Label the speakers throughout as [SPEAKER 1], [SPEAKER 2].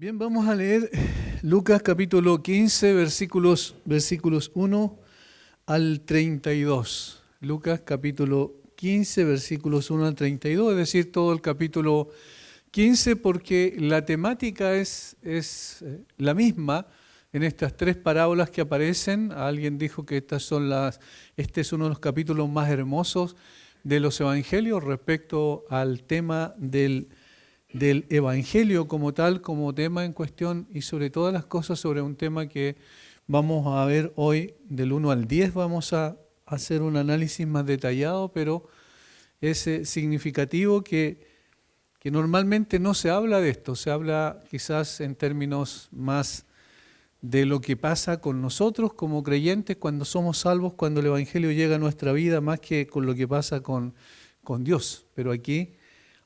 [SPEAKER 1] Bien, vamos a leer Lucas capítulo 15, versículos 1 al 32. Lucas capítulo 15, versículos 1 al 32, es decir, todo el capítulo 15, porque la temática es la misma en estas tres parábolas que aparecen. Alguien dijo que este es uno de los capítulos más hermosos de los evangelios respecto al tema del evangelio como tal, como tema en cuestión, y sobre todas las cosas sobre un tema que vamos a ver hoy del 1 al 10. Vamos a hacer un análisis más detallado, pero es significativo que normalmente no se habla de esto, se habla quizás en términos más de lo que pasa con nosotros como creyentes cuando somos salvos, cuando el evangelio llega a nuestra vida, más que con lo que pasa con Dios. Pero aquí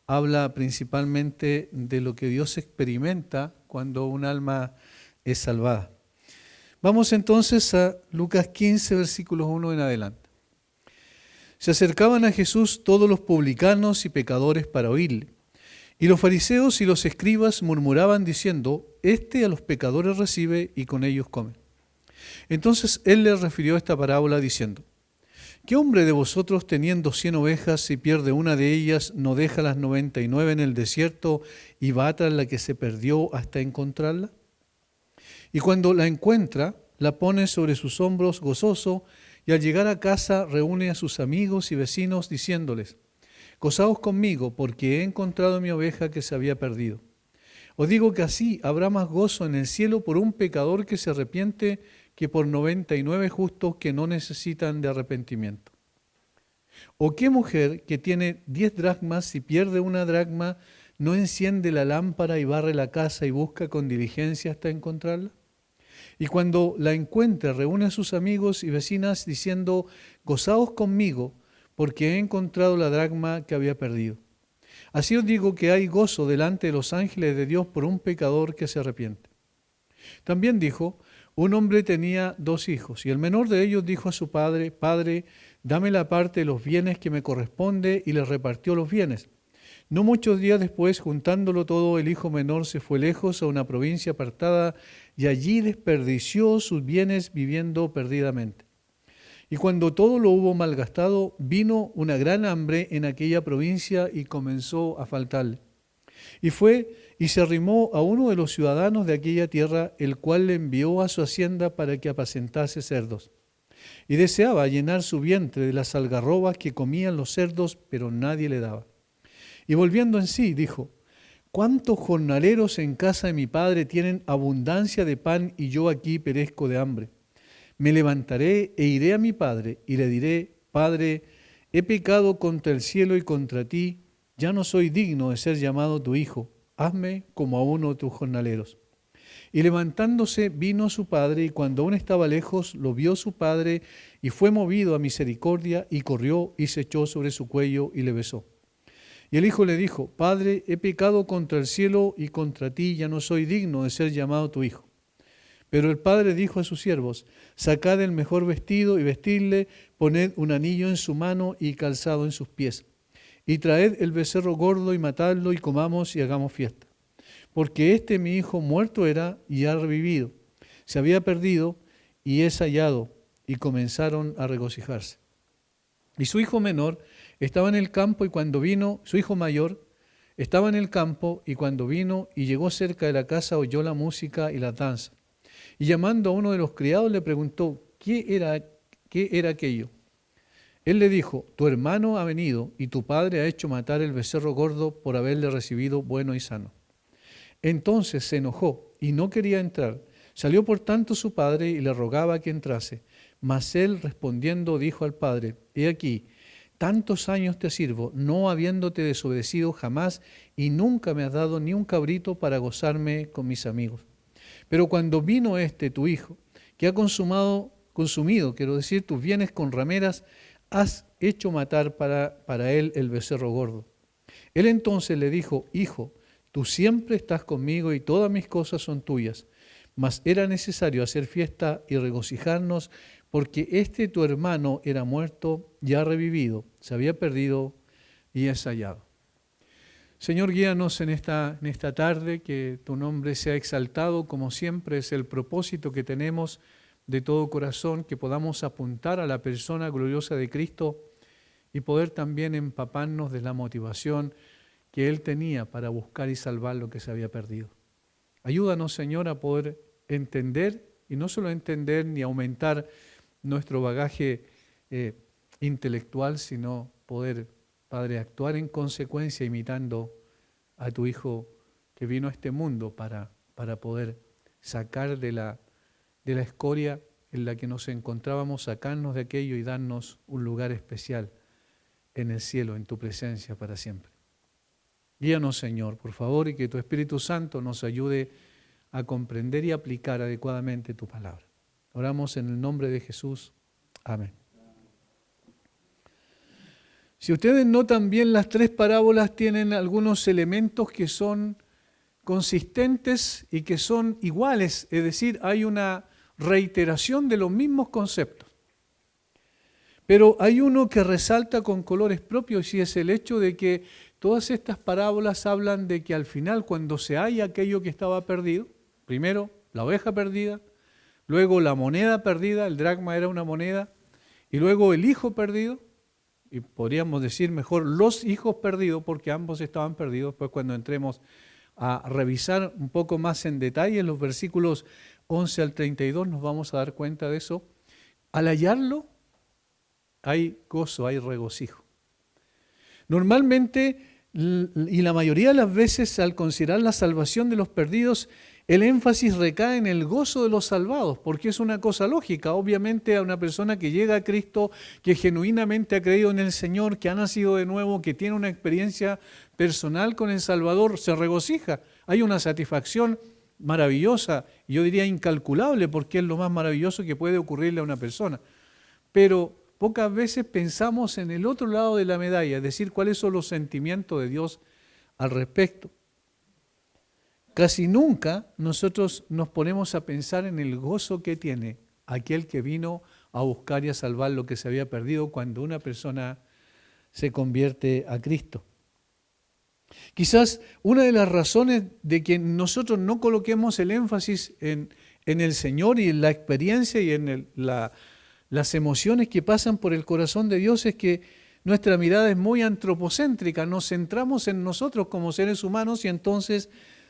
[SPEAKER 1] habla principalmente de lo que Dios experimenta cuando un alma es salvada. Vamos entonces a Lucas 15, versículos 1 en adelante. Se acercaban a Jesús todos los publicanos y pecadores para oírle. Y los fariseos y los escribas murmuraban diciendo: Este a los pecadores recibe y con ellos come. Entonces él les refirió esta parábola diciendo: ¿Qué hombre de vosotros, teniendo 100 ovejas, si pierde una de ellas, no deja las 99 en el desierto y va tras la que se perdió hasta encontrarla? Y cuando la encuentra, la pone sobre sus hombros gozoso, y al llegar a casa reúne a sus amigos y vecinos diciéndoles: Gozaos conmigo, porque he encontrado mi oveja que se había perdido. Os digo que así habrá más gozo en el cielo por un pecador que se arrepiente que por 99 justos que no necesitan de arrepentimiento. ¿O qué mujer que tiene 10 dracmas, si pierde una dracma, no enciende la lámpara y barre la casa y busca con diligencia hasta encontrarla? Y cuando la encuentre, reúne a sus amigos y vecinas diciendo: Gozaos conmigo, porque he encontrado la dracma que había perdido. Así os digo que hay gozo delante de los ángeles de Dios por un pecador que se arrepiente. También dijo: un hombre tenía 2 hijos, y el menor de ellos dijo a su padre: Padre, dame la parte de los bienes que me corresponde, y les repartió los bienes. No muchos días después, juntándolo todo, el hijo menor se fue lejos a una provincia apartada, y allí desperdició sus bienes viviendo perdidamente. Y cuando todo lo hubo malgastado, vino una gran hambre en aquella provincia y comenzó a faltarle. Y fue y se arrimó a uno de los ciudadanos de aquella tierra, el cual le envió a su hacienda para que apacentase cerdos. Y deseaba llenar su vientre de las algarrobas que comían los cerdos, pero nadie le daba. Y volviendo en sí, dijo: ¿Cuántos jornaleros en casa de mi padre tienen abundancia de pan y yo aquí perezco de hambre? Me levantaré e iré a mi padre y le diré: Padre, he pecado contra el cielo y contra ti, ya no soy digno de ser llamado tu hijo, hazme como a uno de tus jornaleros. Y levantándose vino a su padre, y cuando aún estaba lejos, lo vio su padre, y fue movido a misericordia, y corrió y se echó sobre su cuello y le besó. Y el hijo le dijo: Padre, he pecado contra el cielo y contra ti, ya no soy digno de ser llamado tu hijo. Pero el padre dijo a sus siervos: Sacad el mejor vestido y vestidle, poned un anillo en su mano y calzado en sus pies. Y traed el becerro gordo y matadlo, y comamos y hagamos fiesta. Porque este mi hijo muerto era y ha revivido, se había perdido y es hallado. Y comenzaron a regocijarse. Y su hijo menor estaba en el campo, y cuando vino, su hijo mayor estaba en el campo, y cuando vino y llegó cerca de la casa, oyó la música y la danza. Y llamando a uno de los criados le preguntó: ¿Qué era aquello? Él le dijo: Tu hermano ha venido y tu padre ha hecho matar el becerro gordo por haberle recibido bueno y sano. Entonces se enojó y no quería entrar. Salió por tanto su padre y le rogaba que entrase. Mas él respondiendo dijo al padre: He aquí, tantos años te sirvo, no habiéndote desobedecido jamás, y nunca me has dado ni un cabrito para gozarme con mis amigos. Pero cuando vino tu hijo, que ha consumido, quiero decir, tus bienes con rameras, has hecho matar para él el becerro gordo. Él entonces le dijo: Hijo, tú siempre estás conmigo y todas mis cosas son tuyas. Mas era necesario hacer fiesta y regocijarnos, porque tu hermano era muerto y ha revivido, se había perdido y es hallado. Señor, guíanos en esta tarde, que tu nombre sea exaltado como siempre es el propósito que tenemos de todo corazón, que podamos apuntar a la persona gloriosa de Cristo y poder también empaparnos de la motivación que Él tenía para buscar y salvar lo que se había perdido. Ayúdanos, Señor, a poder entender, y no solo entender ni aumentar nuestro bagaje intelectual, sino poder, Padre, actuar en consecuencia imitando a tu Hijo que vino a este mundo para poder sacar de la escoria en la que nos encontrábamos, sacarnos de aquello y darnos un lugar especial en el cielo, en tu presencia para siempre. Guíanos, Señor, por favor, y que tu Espíritu Santo nos ayude a comprender y aplicar adecuadamente tu palabra. Oramos en el nombre de Jesús. Amén. Si ustedes notan bien, las tres parábolas tienen algunos elementos que son consistentes y que son iguales, es decir, hay una reiteración de los mismos conceptos. Pero hay uno que resalta con colores propios y es el hecho de que todas estas parábolas hablan de que al final, cuando se halla aquello que estaba perdido, primero la oveja perdida, luego la moneda perdida, el dracma era una moneda, y luego el hijo perdido, y podríamos decir mejor los hijos perdidos, porque ambos estaban perdidos. Pues cuando entremos a revisar un poco más en detalle en los versículos 11 al 32 nos vamos a dar cuenta de eso. Al hallarlo hay gozo, hay regocijo. Normalmente, y la mayoría de las veces, al considerar la salvación de los perdidos, el énfasis recae en el gozo de los salvados, porque es una cosa lógica. Obviamente, a una persona que llega a Cristo, que genuinamente ha creído en el Señor, que ha nacido de nuevo, que tiene una experiencia personal con el Salvador, se regocija. Hay una satisfacción maravillosa, yo diría incalculable, porque es lo más maravilloso que puede ocurrirle a una persona. Pero pocas veces pensamos en el otro lado de la medalla, es decir, cuáles son los sentimientos de Dios al respecto. Casi nunca nosotros nos ponemos a pensar en el gozo que tiene aquel que vino a buscar y a salvar lo que se había perdido cuando una persona se convierte a Cristo. Quizás una de las razones de que nosotros no coloquemos el énfasis en el Señor y en la experiencia y en las emociones que pasan por el corazón de Dios es que nuestra mirada es muy antropocéntrica, nos centramos en nosotros como seres humanos y entonces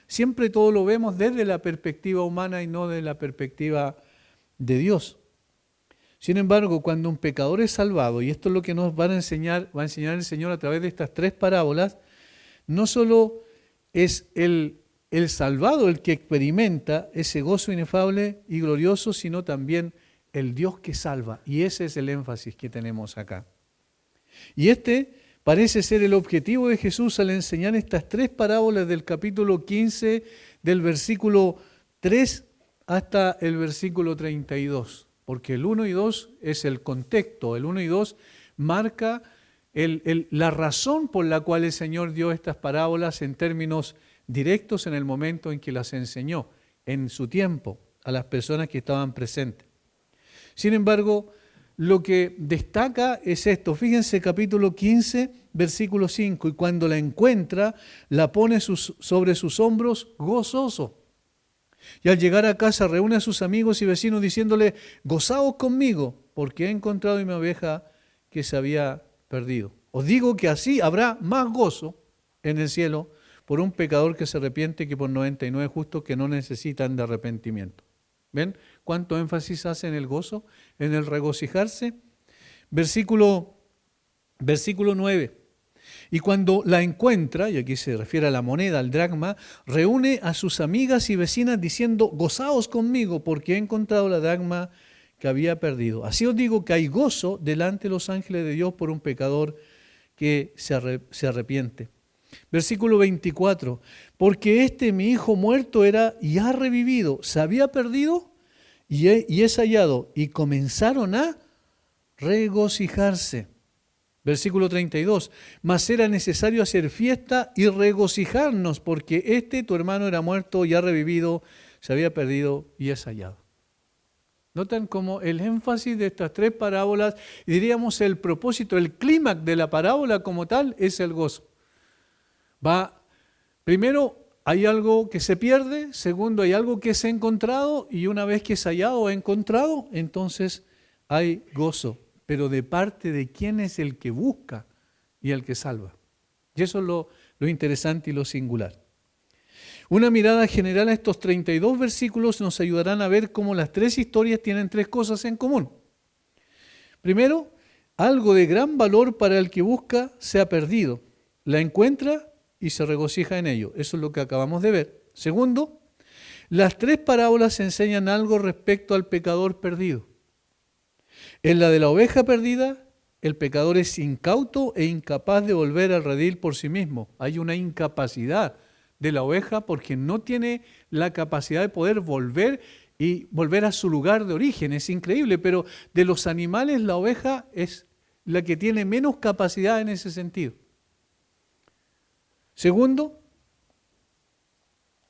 [SPEAKER 1] siempre todo lo vemos desde la perspectiva humana y no desde la perspectiva de Dios. Sin embargo, cuando un pecador es salvado, y esto es lo que nos va a enseñar el Señor a través de estas tres parábolas, no solo es el salvado el que experimenta ese gozo inefable y glorioso, sino también el Dios que salva. Y ese es el énfasis que tenemos acá. Y parece ser el objetivo de Jesús al enseñar estas tres parábolas del capítulo 15, del versículo 3 hasta el versículo 32. Porque el 1 y 2 es el contexto, el 1 y 2 marca la razón por la cual el Señor dio estas parábolas en términos directos en el momento en que las enseñó, en su tiempo, a las personas que estaban presentes. Sin embargo, lo que destaca es esto. Fíjense, capítulo 15, versículo 5. Y cuando la encuentra, la pone sobre sus hombros gozoso. Y al llegar a casa reúne a sus amigos y vecinos diciéndole, gozaos conmigo, porque he encontrado mi oveja que se había perdido. Os digo que así habrá más gozo en el cielo por un pecador que se arrepiente que por 99 justos que no necesitan de arrepentimiento. ¿Ven cuánto énfasis hace en el gozo, en el regocijarse? Versículo 9. Y cuando la encuentra, y aquí se refiere a la moneda, al dracma, reúne a sus amigas y vecinas diciendo, gozaos conmigo porque he encontrado la dracma que había perdido. Así os digo que hay gozo delante de los ángeles de Dios por un pecador que se arrepiente. Versículo 24, porque mi hijo muerto era y ha revivido, se había perdido y es hallado, y comenzaron a regocijarse. Versículo 32, mas era necesario hacer fiesta y regocijarnos, porque tu hermano era muerto y ha revivido, se había perdido y es hallado. ¿Notan cómo el énfasis de estas tres parábolas, y diríamos el propósito, el clímax de la parábola como tal, es el gozo? Va primero, hay algo que se pierde, segundo, hay algo que es encontrado, y una vez que es hallado o encontrado, entonces hay gozo. Pero ¿de parte de quién es el que busca y el que salva? Y eso es lo interesante y lo singular. Una mirada general a estos 32 versículos nos ayudarán a ver cómo las tres historias tienen tres cosas en común. Primero, algo de gran valor para el que busca se ha perdido. La encuentra y se regocija en ello. Eso es lo que acabamos de ver. Segundo, las tres parábolas enseñan algo respecto al pecador perdido. En la de la oveja perdida, el pecador es incauto e incapaz de volver al redil por sí mismo. Hay una incapacidad de la oveja porque no tiene la capacidad de poder volver a su lugar de origen. Es increíble, pero de los animales la oveja es la que tiene menos capacidad en ese sentido. Segundo,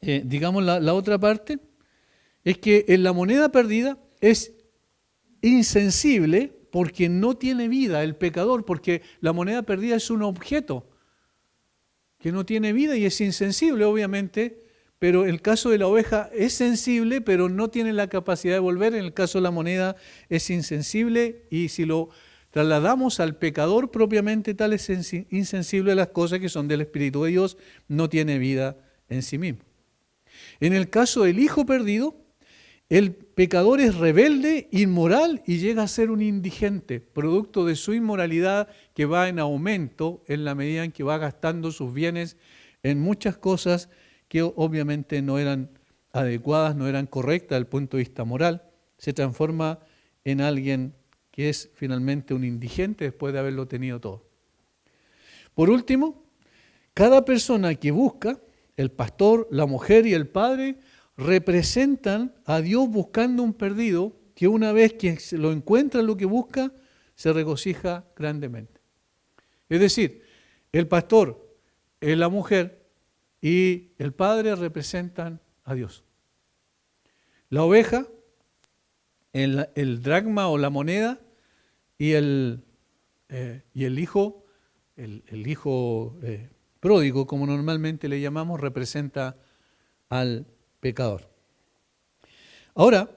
[SPEAKER 1] digamos la otra parte, es que en la moneda perdida es insensible porque no tiene vida el pecador, porque la moneda perdida es un objeto que no tiene vida y es insensible, obviamente, pero el caso de la oveja es sensible, pero no tiene la capacidad de volver. En el caso de la moneda es insensible, y si lo trasladamos al pecador propiamente tal, es insensible a las cosas que son del Espíritu de Dios, no tiene vida en sí mismo. En el caso del hijo perdido, el pecador es rebelde, inmoral y llega a ser un indigente, producto de su inmoralidad que va en aumento en la medida en que va gastando sus bienes en muchas cosas que obviamente no eran adecuadas, no eran correctas desde el punto de vista moral. Se transforma en alguien que es finalmente un indigente después de haberlo tenido todo. Por último, cada persona que busca, el pastor, la mujer y el padre, representan a Dios buscando un perdido que una vez que lo encuentra lo que busca, se regocija grandemente. Es decir, el pastor, la mujer y el padre representan a Dios. La oveja, el dracma o la moneda y el hijo, el hijo pródigo, como normalmente le llamamos, representa al pecador. Ahora,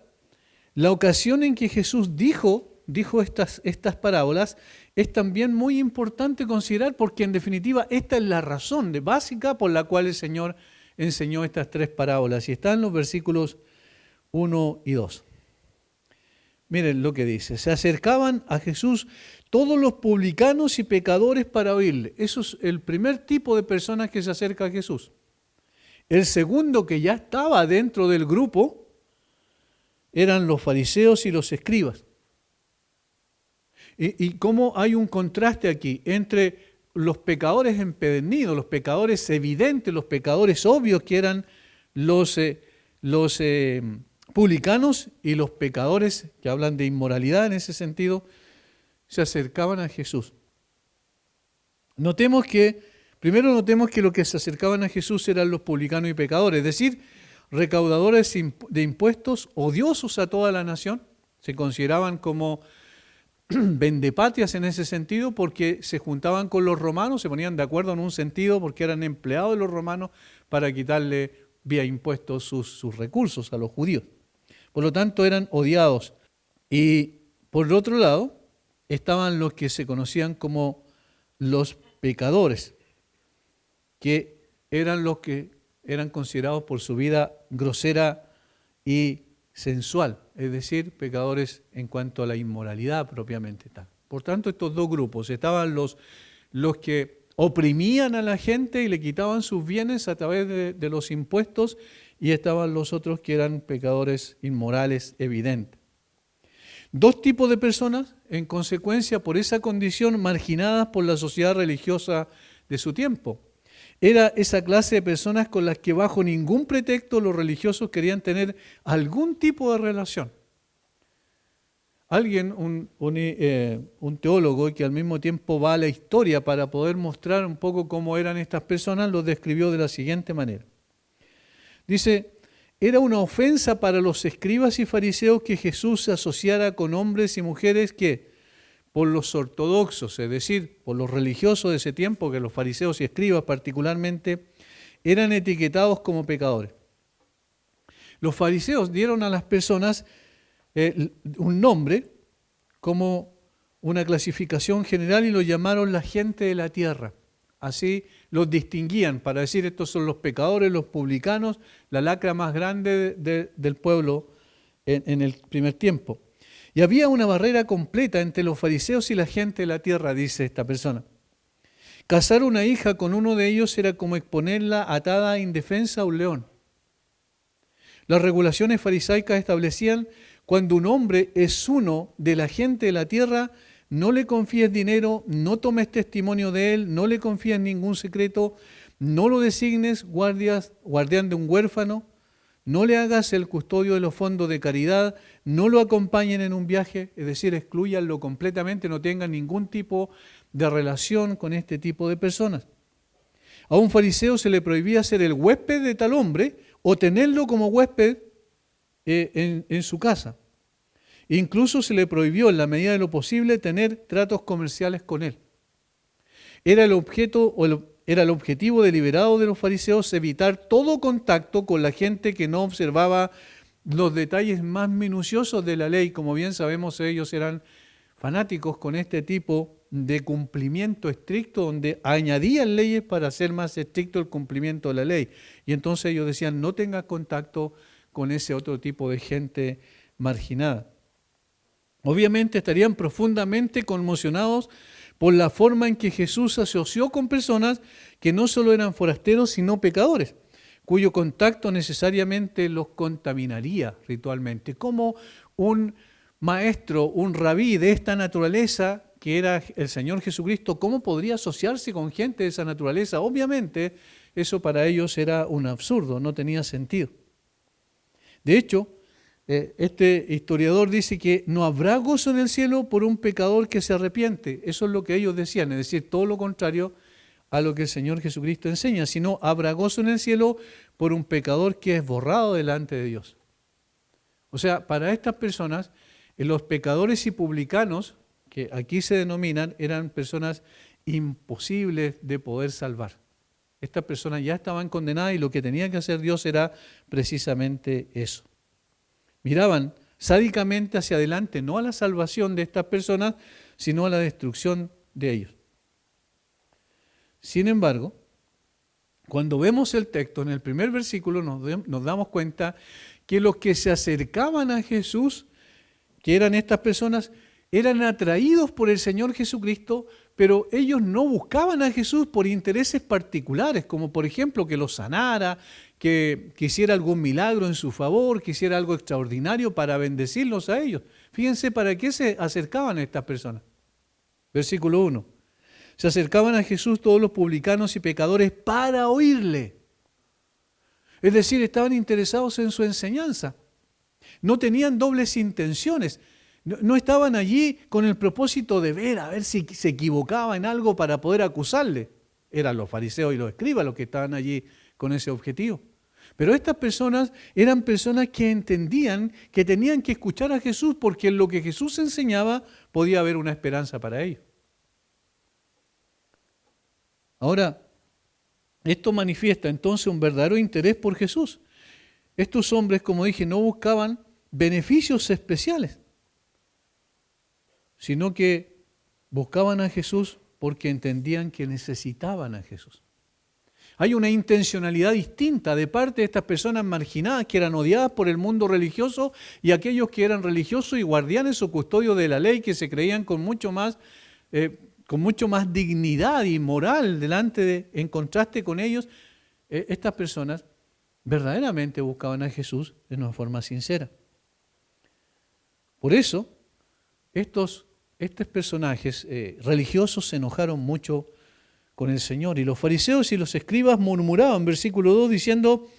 [SPEAKER 1] la ocasión en que Jesús dijo estas parábolas es también muy importante considerar, porque en definitiva esta es la razón básica por la cual el Señor enseñó estas tres parábolas, y está en los versículos 1 y 2. Miren lo que dice: se acercaban a Jesús todos los publicanos y pecadores para oírle. Eso es el primer tipo de personas que se acerca a Jesús. El segundo, que ya estaba dentro del grupo, eran los fariseos y los escribas. Y cómo hay un contraste aquí entre los pecadores empedernidos, los pecadores evidentes, los pecadores obvios, que eran los publicanos, y los pecadores que hablan de inmoralidad en ese sentido, se acercaban a Jesús. Notemos que los que se acercaban a Jesús eran los publicanos y pecadores, es decir, recaudadores de impuestos, odiosos a toda la nación. Se consideraban como vendepatrias en ese sentido, porque se juntaban con los romanos, se ponían de acuerdo en un sentido porque eran empleados de los romanos para quitarle vía impuestos sus recursos a los judíos. Por lo tanto, eran odiados. Y por el otro lado, estaban los que se conocían como los pecadores, que eran los que eran considerados por su vida grosera y sensual, es decir, pecadores en cuanto a la inmoralidad propiamente tal. Por tanto, estos dos grupos, estaban los que oprimían a la gente y le quitaban sus bienes a través de los impuestos, y estaban los otros que eran pecadores inmorales evidentes. Dos tipos de personas, en consecuencia, por esa condición, marginadas por la sociedad religiosa de su tiempo. Era esa clase de personas con las que bajo ningún pretexto los religiosos querían tener algún tipo de relación. Alguien, un teólogo que al mismo tiempo va a la historia para poder mostrar un poco cómo eran estas personas, los describió de la siguiente manera. Dice: era una ofensa para los escribas y fariseos que Jesús se asociara con hombres y mujeres que, por los ortodoxos, es decir, por los religiosos de ese tiempo, que los fariseos y escribas particularmente, eran etiquetados como pecadores. Los fariseos dieron a las personas un nombre como una clasificación general y lo llamaron la gente de la tierra. Así los distinguían para decir estos son los pecadores, los publicanos, la lacra más grande del pueblo en el primer tiempo. Y había una barrera completa entre los fariseos y la gente de la tierra, dice esta persona. Casar una hija con uno de ellos era como exponerla atada indefensa a un león. Las regulaciones farisaicas establecían: cuando un hombre es uno de la gente de la tierra, no le confíes dinero, no tomes testimonio de él, no le confíes ningún secreto, no lo designes guardián de un huérfano, no le hagas el custodio de los fondos de caridad, no lo acompañen en un viaje, es decir, exclúyanlo completamente, no tengan ningún tipo de relación con este tipo de personas. A un fariseo se le prohibía ser el huésped de tal hombre o tenerlo como huésped en su casa. Incluso se le prohibió, en la medida de lo posible, tener tratos comerciales con él. Era el objetivo deliberado de los fariseos evitar todo contacto con la gente que no observaba los detalles más minuciosos de la ley. Como bien sabemos, ellos eran fanáticos con este tipo de cumplimiento estricto, donde añadían leyes para hacer más estricto el cumplimiento de la ley. Y entonces ellos decían: no tengas contacto con ese otro tipo de gente marginada. Obviamente estarían profundamente conmocionados por la forma en que Jesús se asoció con personas que no solo eran forasteros, sino pecadores, cuyo contacto necesariamente los contaminaría ritualmente. Como un maestro, un rabí de esta naturaleza, que era el Señor Jesucristo, ¿cómo podría asociarse con gente de esa naturaleza? Obviamente, eso para ellos era un absurdo, no tenía sentido. De hecho, este historiador dice que no habrá gozo en el cielo por un pecador que se arrepiente. Eso es lo que ellos decían, es decir, todo lo contrario a lo que el Señor Jesucristo enseña, sino habrá gozo en el cielo por un pecador que es borrado delante de Dios. O sea, para estas personas, los pecadores y publicanos, que aquí se denominan, eran personas imposibles de poder salvar. Estas personas ya estaban condenadas y lo que tenía que hacer Dios era precisamente eso. Miraban sádicamente hacia adelante, no a la salvación de estas personas, sino a la destrucción de ellos. Sin embargo, cuando vemos el texto, en el primer versículo nos damos cuenta que los que se acercaban a Jesús, que eran estas personas, eran atraídos por el Señor Jesucristo, pero ellos no buscaban a Jesús por intereses particulares, como por ejemplo que los sanara, que hiciera algún milagro en su favor, que hiciera algo extraordinario para bendecirlos a ellos. Fíjense para qué se acercaban a estas personas. Versículo 1. Se acercaban a Jesús todos los publicanos y pecadores para oírle. Es decir, estaban interesados en su enseñanza. No tenían dobles intenciones. No estaban allí con el propósito de ver, a ver si se equivocaba en algo para poder acusarle. Eran los fariseos y los escribas los que estaban allí con ese objetivo. Pero estas personas eran personas que entendían que tenían que escuchar a Jesús porque en lo que Jesús enseñaba podía haber una esperanza para ellos. Ahora, esto manifiesta entonces un verdadero interés por Jesús. Estos hombres, como dije, no buscaban beneficios especiales, sino que buscaban a Jesús porque entendían que necesitaban a Jesús. Hay una intencionalidad distinta de parte de estas personas marginadas que eran odiadas por el mundo religioso y aquellos que eran religiosos y guardianes o custodios de la ley, que se creían con mucho más dignidad y moral en contraste con ellos. Estas personas verdaderamente buscaban a Jesús de una forma sincera. Por eso, estos personajes religiosos se enojaron mucho con el Señor. Y los fariseos y los escribas murmuraban, versículo 2, diciendo: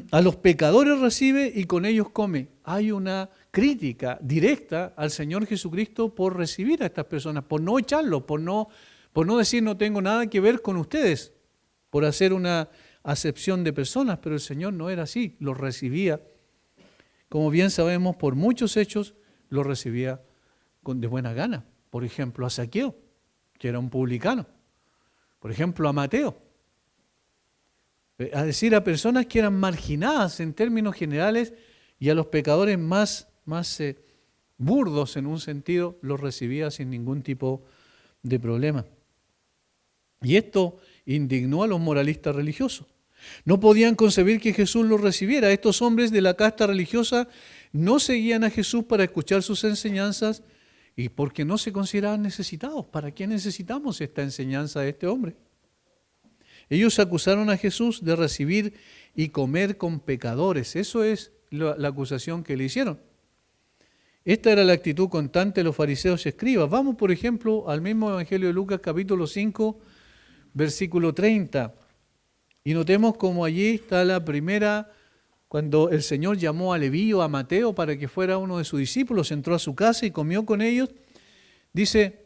[SPEAKER 1] a los pecadores recibe y con ellos come. Hay una crítica directa al Señor Jesucristo por recibir a estas personas, por no echarlos, por no decir no tengo nada que ver con ustedes, por hacer una acepción de personas, pero el Señor no era así, los recibía. Como bien sabemos, por muchos hechos los recibía de buena gana. Por ejemplo, a Zaqueo, que era un publicano. Por ejemplo, a Mateo, a decir, a personas que eran marginadas en términos generales y a los pecadores más burdos en un sentido, los recibía sin ningún tipo de problema. Y esto indignó a los moralistas religiosos. No podían concebir que Jesús los recibiera. Estos hombres de la casta religiosa no seguían a Jesús para escuchar sus enseñanzas y porque no se consideraban necesitados. ¿Para qué necesitamos esta enseñanza de este hombre? Ellos acusaron a Jesús de recibir y comer con pecadores. Eso es la acusación que le hicieron. Esta era la actitud constante de los fariseos y escribas. Vamos, por ejemplo, al mismo Evangelio de Lucas, capítulo 5, versículo 30. Y notemos cómo allí está la primera, cuando el Señor llamó a Leví o a Mateo para que fuera uno de sus discípulos, entró a su casa y comió con ellos. Dice,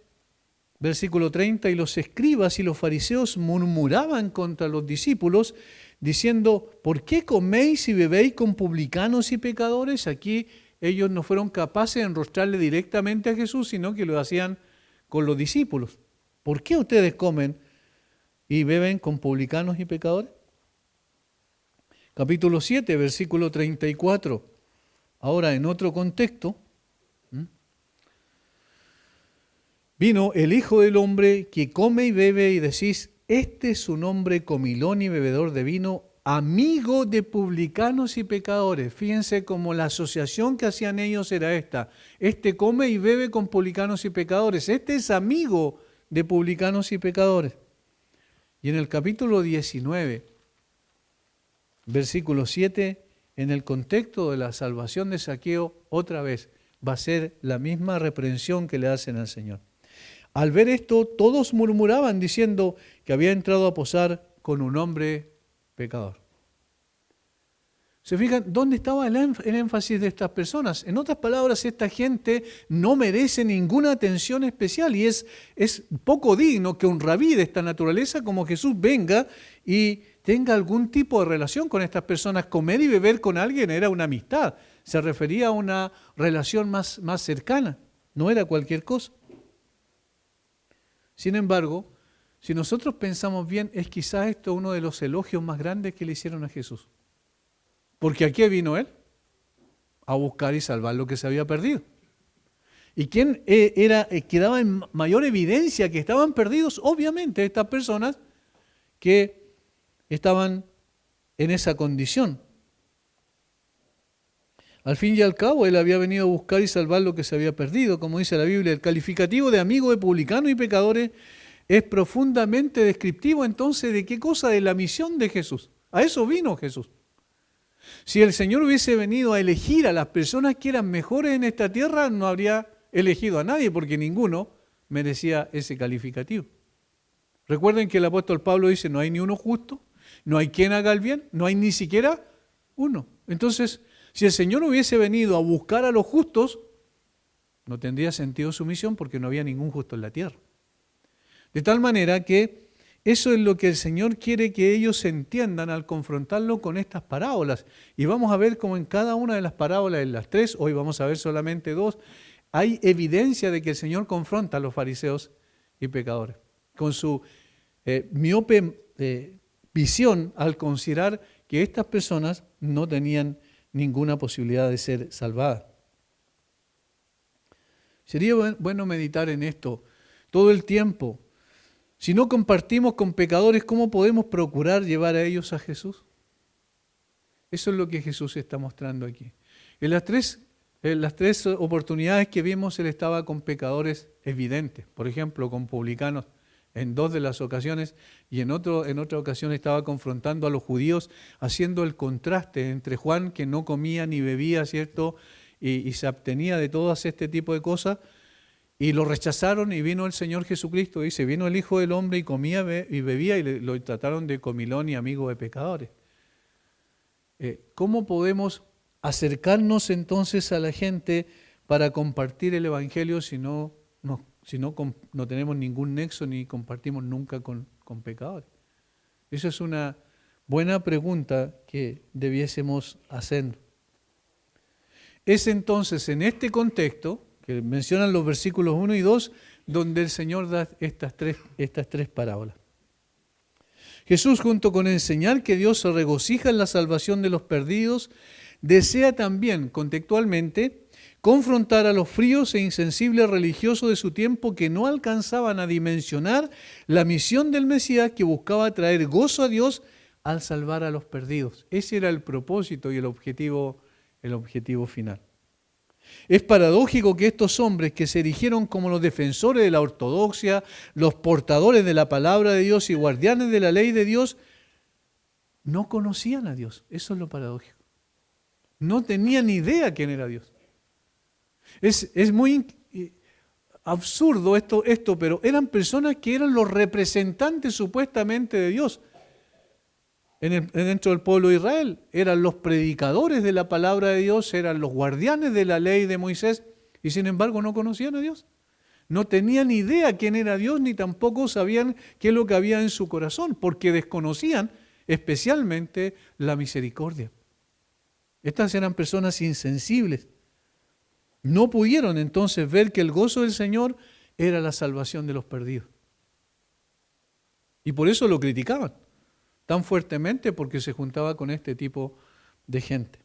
[SPEAKER 1] versículo 30, y los escribas y los fariseos murmuraban contra los discípulos, diciendo, ¿por qué coméis y bebéis con publicanos y pecadores? Aquí ellos no fueron capaces de enrostrarle directamente a Jesús, sino que lo hacían con los discípulos. ¿Por qué ustedes comen y beben con publicanos y pecadores? Capítulo 7, versículo 34. Ahora, en otro contexto, vino el Hijo del Hombre que come y bebe y decís, este es un hombre comilón y bebedor de vino, amigo de publicanos y pecadores. Fíjense cómo la asociación que hacían ellos era esta. Este come y bebe con publicanos y pecadores. Este es amigo de publicanos y pecadores. Y en el capítulo 19, versículo 7, en el contexto de la salvación de Zaqueo, otra vez va a ser la misma reprensión que le hacen al Señor. Al ver esto, todos murmuraban diciendo que había entrado a posar con un hombre pecador. ¿Se fijan dónde estaba el énfasis de estas personas? En otras palabras, esta gente no merece ninguna atención especial y es poco digno que un rabí de esta naturaleza como Jesús venga y tenga algún tipo de relación con estas personas. Comer y beber con alguien era una amistad, se refería a una relación más cercana, no era cualquier cosa. Sin embargo, si nosotros pensamos bien, es quizás esto uno de los elogios más grandes que le hicieron a Jesús. Porque ¿a qué vino Él? A buscar y salvar lo que se había perdido. ¿Y quién quedaba en mayor evidencia que estaban perdidos? Obviamente estas personas que estaban en esa condición. Al fin y al cabo, Él había venido a buscar y salvar lo que se había perdido. Como dice la Biblia, el calificativo de amigo de publicanos y pecadores es profundamente descriptivo entonces de qué cosa, de la misión de Jesús. A eso vino Jesús. Si el Señor hubiese venido a elegir a las personas que eran mejores en esta tierra, no habría elegido a nadie porque ninguno merecía ese calificativo. Recuerden que el apóstol Pablo dice, no hay ni uno justo, no hay quien haga el bien, no hay ni siquiera uno. Entonces, si el Señor hubiese venido a buscar a los justos, no tendría sentido su misión porque no había ningún justo en la tierra. De tal manera que eso es lo que el Señor quiere que ellos entiendan al confrontarlo con estas parábolas. Y vamos a ver cómo en cada una de las parábolas, en las 3, hoy vamos a ver solamente 2, hay evidencia de que el Señor confronta a los fariseos y pecadores con su miope visión al considerar que estas personas no tenían ninguna posibilidad de ser salvadas. Sería bueno meditar en esto todo el tiempo. Si no compartimos con pecadores, ¿cómo podemos procurar llevar a ellos a Jesús? Eso es lo que Jesús está mostrando aquí. En las tres oportunidades que vimos, Él estaba con pecadores evidentes. Por ejemplo, con publicanos en 2 de las ocasiones y en otra ocasión estaba confrontando a los judíos, haciendo el contraste entre Juan, que no comía ni bebía, ¿cierto? Y se abstenía de todas este tipo de cosas. Y lo rechazaron y vino el Señor Jesucristo, dice, vino el Hijo del Hombre y comía y bebía y lo trataron de comilón y amigo de pecadores. ¿Cómo podemos acercarnos entonces a la gente para compartir el Evangelio si no tenemos ningún nexo ni compartimos nunca con pecadores? Esa es una buena pregunta que debiésemos hacer. Es entonces en este contexto que mencionan los versículos 1 y 2, donde el Señor da estas tres parábolas. Jesús, junto con enseñar que Dios se regocija en la salvación de los perdidos, desea también, contextualmente, confrontar a los fríos e insensibles religiosos de su tiempo que no alcanzaban a dimensionar la misión del Mesías, que buscaba traer gozo a Dios al salvar a los perdidos. Ese era el propósito y el objetivo final. Es paradójico que estos hombres que se erigieron como los defensores de la ortodoxia, los portadores de la palabra de Dios y guardianes de la ley de Dios, no conocían a Dios. Eso es lo paradójico. No tenían idea quién era Dios. Es muy absurdo esto, pero eran personas que eran los representantes supuestamente de Dios dentro del pueblo de Israel. Eran los predicadores de la palabra de Dios, eran los guardianes de la ley de Moisés, y sin embargo no conocían a Dios. No tenían idea quién era Dios, ni tampoco sabían qué es lo que había en su corazón, porque desconocían especialmente la misericordia. Estas eran personas insensibles. No pudieron entonces ver que el gozo del Señor era la salvación de los perdidos. Y por eso lo criticaban tan fuertemente, porque se juntaba con este tipo de gente.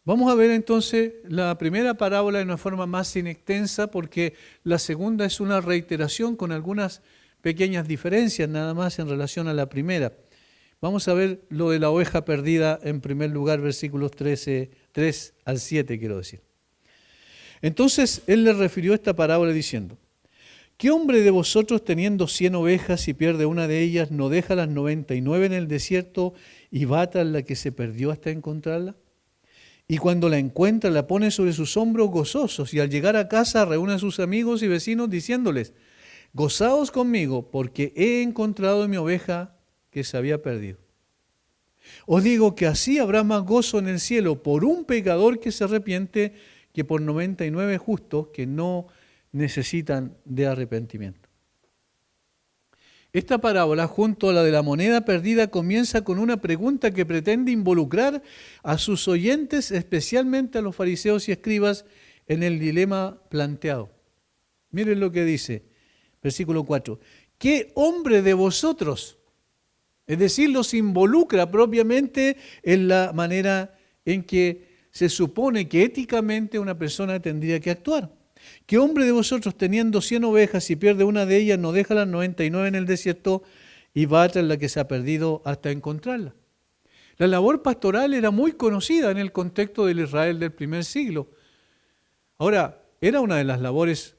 [SPEAKER 1] Vamos a ver entonces la primera parábola de una forma más inextensa, porque la segunda es una reiteración con algunas pequeñas diferencias nada más en relación a la primera. Vamos a ver lo de la oveja perdida en primer lugar, versículos 3 al 7 quiero decir. Entonces él le refirió esta parábola diciendo: ¿qué hombre de vosotros, teniendo 100 ovejas y pierde una de ellas, no deja las 99 en el desierto y va tras la que se perdió hasta encontrarla? Y cuando la encuentra, la pone sobre sus hombros gozosos, y al llegar a casa reúne a sus amigos y vecinos diciéndoles: gozaos conmigo, porque he encontrado mi oveja que se había perdido. Os digo que así habrá más gozo en el cielo por un pecador que se arrepiente que por 99 justos que no necesitan de arrepentimiento. Esta parábola, junto a la de la moneda perdida, comienza con una pregunta que pretende involucrar a sus oyentes, especialmente a los fariseos y escribas, en el dilema planteado. Miren lo que dice, versículo 4. ¿Qué hombre de vosotros? Es decir, los involucra propiamente en la manera en que se supone que éticamente una persona tendría que actuar. ¿Qué hombre de vosotros, teniendo 100 ovejas y pierde una de ellas, no deja las 99 en el desierto y va tras la que se ha perdido hasta encontrarla? La labor pastoral era muy conocida en el contexto del Israel del primer siglo. Ahora, era una de las labores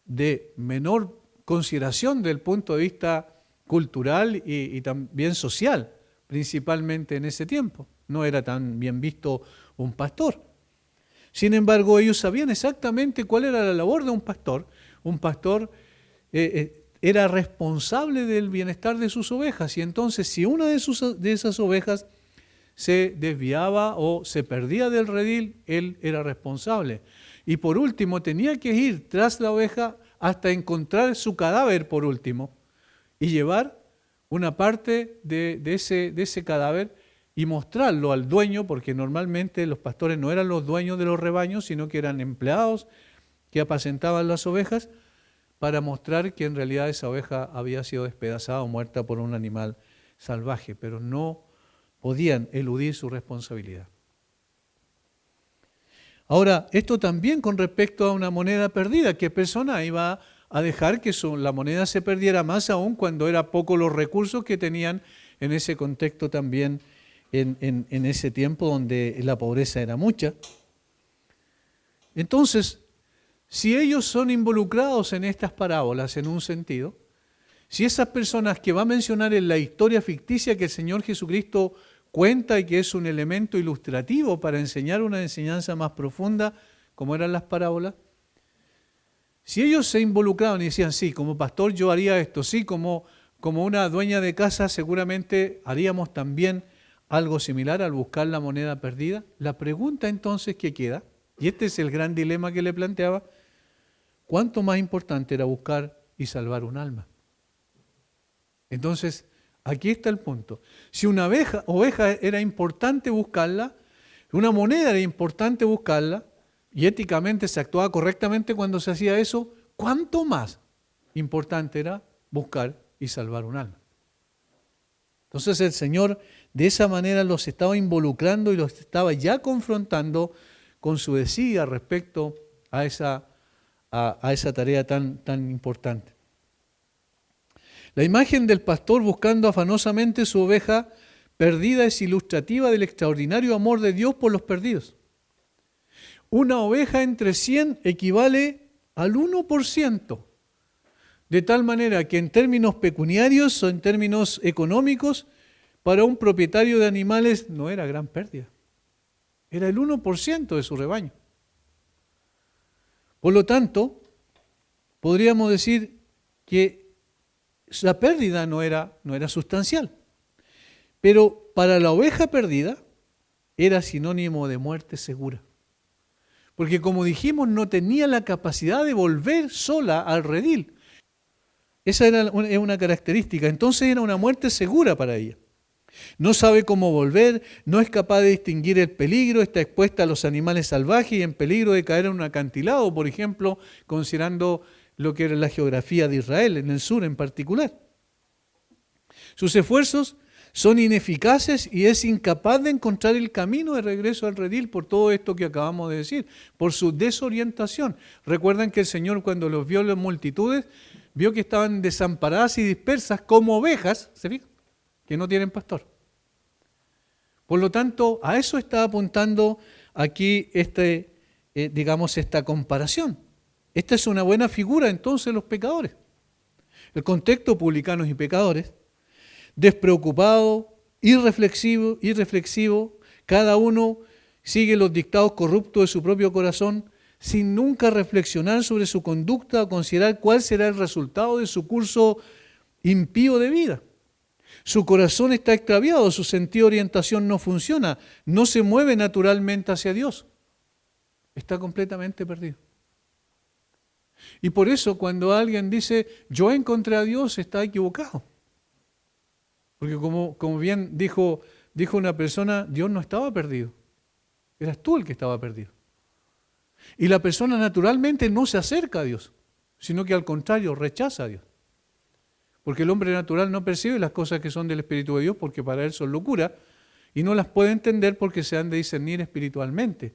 [SPEAKER 1] de menor consideración desde el punto de vista cultural y también social, principalmente en ese tiempo. No era tan bien visto un pastor. Sin embargo, ellos sabían exactamente cuál era la labor de un pastor. Un pastor era responsable del bienestar de sus ovejas, y entonces si una de esas ovejas se desviaba o se perdía del redil, él era responsable. Y por último, tenía que ir tras la oveja hasta encontrar su cadáver por último, y llevar una parte de ese cadáver y mostrarlo al dueño, porque normalmente los pastores no eran los dueños de los rebaños, sino que eran empleados que apacentaban las ovejas, para mostrar que en realidad esa oveja había sido despedazada o muerta por un animal salvaje, pero no podían eludir su responsabilidad. Ahora, esto también con respecto a una moneda perdida. ¿Qué persona iba a dejar que la moneda se perdiera, más aún cuando eran pocos los recursos que tenían en ese contexto también, en ese tiempo donde la pobreza era mucha? Entonces, si ellos son involucrados en estas parábolas en un sentido, si esas personas que va a mencionar en la historia ficticia que el Señor Jesucristo cuenta y que es un elemento ilustrativo para enseñar una enseñanza más profunda, como eran las parábolas, si ellos se involucraban y decían, sí, como pastor yo haría esto, sí, como una dueña de casa seguramente haríamos también algo similar al buscar la moneda perdida, la pregunta entonces que queda, y este es el gran dilema que le planteaba, ¿cuánto más importante era buscar y salvar un alma? Entonces, aquí está el punto. Si una oveja era importante buscarla, una moneda era importante buscarla, y éticamente se actuaba correctamente cuando se hacía eso, ¿cuánto más importante era buscar y salvar un alma. Entonces el Señor de esa manera los estaba involucrando y los estaba ya confrontando con su desidia respecto a esa tarea tan importante. La imagen del pastor buscando afanosamente su oveja perdida es ilustrativa del extraordinario amor de Dios por los perdidos. Una oveja entre 100 equivale al 1%, de tal manera que en términos pecuniarios o en términos económicos, para un propietario de animales no era gran pérdida. Era el 1% de su rebaño. Por lo tanto, podríamos decir que la pérdida no era sustancial. Pero para la oveja perdida era sinónimo de muerte segura. Porque como dijimos, no tenía la capacidad de volver sola al redil. Esa era una característica. Entonces era una muerte segura para ella. No sabe cómo volver, no es capaz de distinguir el peligro, está expuesta a los animales salvajes y en peligro de caer en un acantilado, por ejemplo, considerando lo que era la geografía de Israel, en el sur en particular. Sus esfuerzos son ineficaces y es incapaz de encontrar el camino de regreso al redil por todo esto que acabamos de decir, por su desorientación. Recuerdan que el Señor cuando los vio en las multitudes, vio que estaban desamparadas y dispersas como ovejas, ¿se fijan? Que no tienen pastor. Por lo tanto, a eso está apuntando aquí esta comparación. Esta es una buena figura entonces de los pecadores. El contexto, publicanos y pecadores, despreocupado, irreflexivo, cada uno sigue los dictados corruptos de su propio corazón sin nunca reflexionar sobre su conducta o considerar cuál será el resultado de su curso impío de vida. Su corazón está extraviado, su sentido de orientación no funciona, no se mueve naturalmente hacia Dios. Está completamente perdido. Y por eso cuando alguien dice, yo encontré a Dios, está equivocado. Porque como bien dijo una persona, Dios no estaba perdido. Eras tú el que estaba perdido. Y la persona naturalmente no se acerca a Dios, sino que al contrario rechaza a Dios. Porque el hombre natural no percibe las cosas que son del Espíritu de Dios porque para él son locura y no las puede entender porque se han de discernir espiritualmente.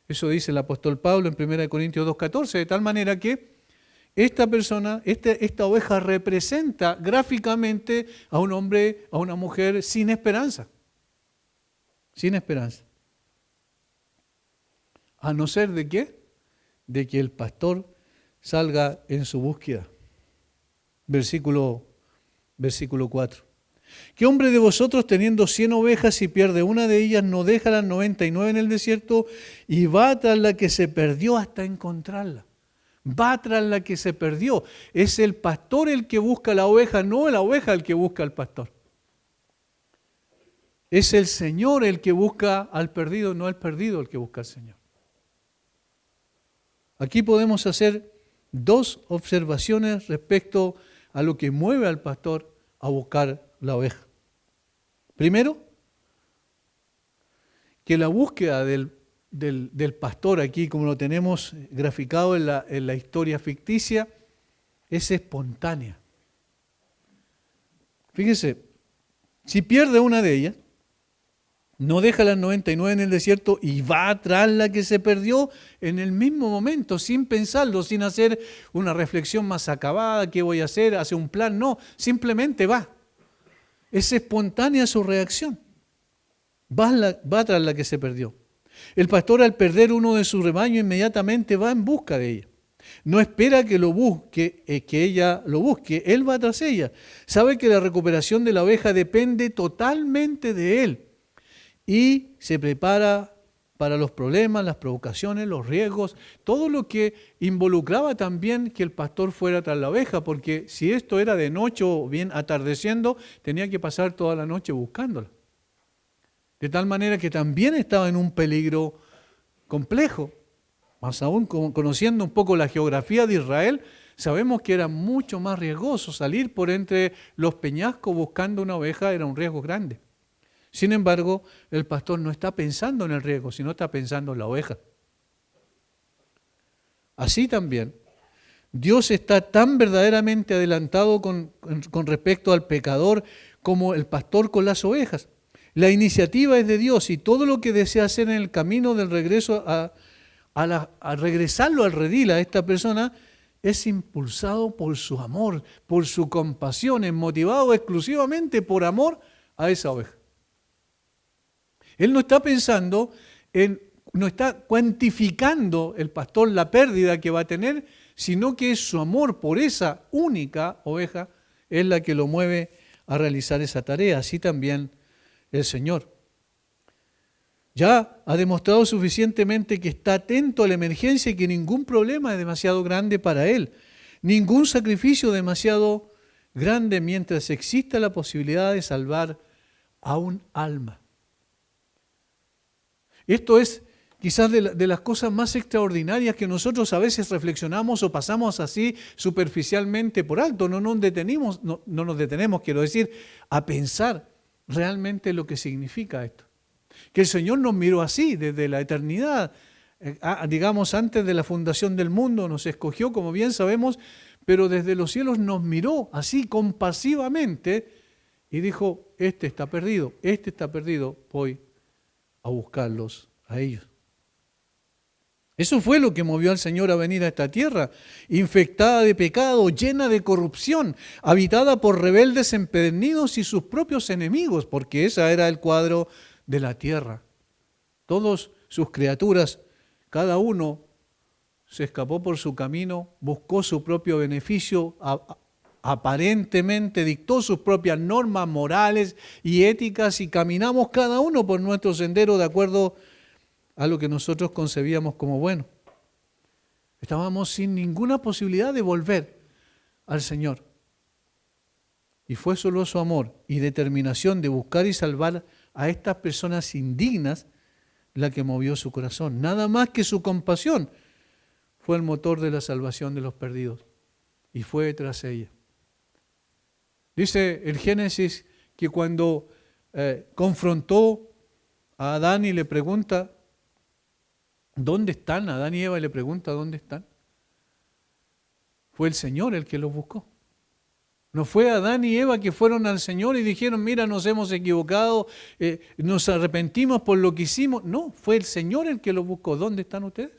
[SPEAKER 1] Eso dice el apóstol Pablo en 1 Corintios 2:14, de tal manera que esta persona, esta oveja representa gráficamente a un hombre, a una mujer sin esperanza. Sin esperanza. A no ser de qué? De que el pastor salga en su búsqueda. Versículo 4. ¿Qué hombre de vosotros teniendo 100 ovejas y pierde una de ellas no deja las 99 en el desierto y va tras la que se perdió hasta encontrarla? Va tras la que se perdió. Es el pastor el que busca la oveja, no la oveja el que busca al pastor. Es el Señor el que busca al perdido, no el perdido el que busca al Señor. Aquí podemos hacer dos observaciones respecto a lo que mueve al pastor a buscar la oveja. Primero, que la búsqueda del pastor aquí, como lo tenemos graficado en la historia ficticia, es espontánea. Fíjese, si pierde una de ellas, no deja las 99 en el desierto y va tras la que se perdió en el mismo momento, sin pensarlo, sin hacer una reflexión más acabada, ¿qué voy a hacer? Hace un plan, no, simplemente va. Es espontánea su reacción. Va tras la que se perdió. El pastor al perder uno de su rebaño inmediatamente va en busca de ella. No espera que lo busque, que ella lo busque, él va tras ella. Sabe que la recuperación de la oveja depende totalmente de él. Y se prepara para los problemas, las provocaciones, los riesgos, todo lo que involucraba también que el pastor fuera tras la oveja, porque si esto era de noche o bien atardeciendo, tenía que pasar toda la noche buscándola. De tal manera que también estaba en un peligro complejo. Más aún, conociendo un poco la geografía de Israel, sabemos que era mucho más riesgoso salir por entre los peñascos buscando una oveja, era un riesgo grande. Sin embargo, el pastor no está pensando en el riesgo, sino está pensando en la oveja. Así también, Dios está tan verdaderamente adelantado con respecto al pecador como el pastor con las ovejas. La iniciativa es de Dios y todo lo que desea hacer en el camino del regreso a regresarlo al redil a esta persona es impulsado por su amor, por su compasión, es motivado exclusivamente por amor a esa oveja. Él no está pensando no está cuantificando el pastor la pérdida que va a tener, sino que es su amor por esa única oveja es la que lo mueve a realizar esa tarea. Así también el Señor. Ya ha demostrado suficientemente que está atento a la emergencia y que ningún problema es demasiado grande para Él. Ningún sacrificio demasiado grande mientras exista la posibilidad de salvar a un alma. Esto es quizás de las cosas más extraordinarias que nosotros a veces reflexionamos o pasamos así superficialmente por alto. No nos detenemos, quiero decir, a pensar realmente lo que significa esto. Que el Señor nos miró así desde la eternidad, digamos antes de la fundación del mundo, nos escogió, como bien sabemos, pero desde los cielos nos miró así compasivamente y dijo, este está perdido, voy a buscarlos a ellos. Eso fue lo que movió al Señor a venir a esta tierra, infectada de pecado, llena de corrupción, habitada por rebeldes empedernidos y sus propios enemigos, porque ese era el cuadro de la tierra. Todas sus criaturas, cada uno se escapó por su camino, buscó su propio beneficio, aparentemente dictó sus propias normas morales y éticas y caminamos cada uno por nuestro sendero de acuerdo a lo que nosotros concebíamos como bueno. Estábamos sin ninguna posibilidad de volver al Señor. Y fue solo su amor y determinación de buscar y salvar a estas personas indignas la que movió su corazón. Nada más que su compasión fue el motor de la salvación de los perdidos. Y fue tras ella. Dice el Génesis que cuando confrontó a Adán y le pregunta, ¿dónde están? Adán y Eva le pregunta, ¿dónde están? Fue el Señor el que los buscó. No fue Adán y Eva que fueron al Señor y dijeron, mira, nos hemos equivocado, nos arrepentimos por lo que hicimos. No, fue el Señor el que los buscó. ¿Dónde están ustedes?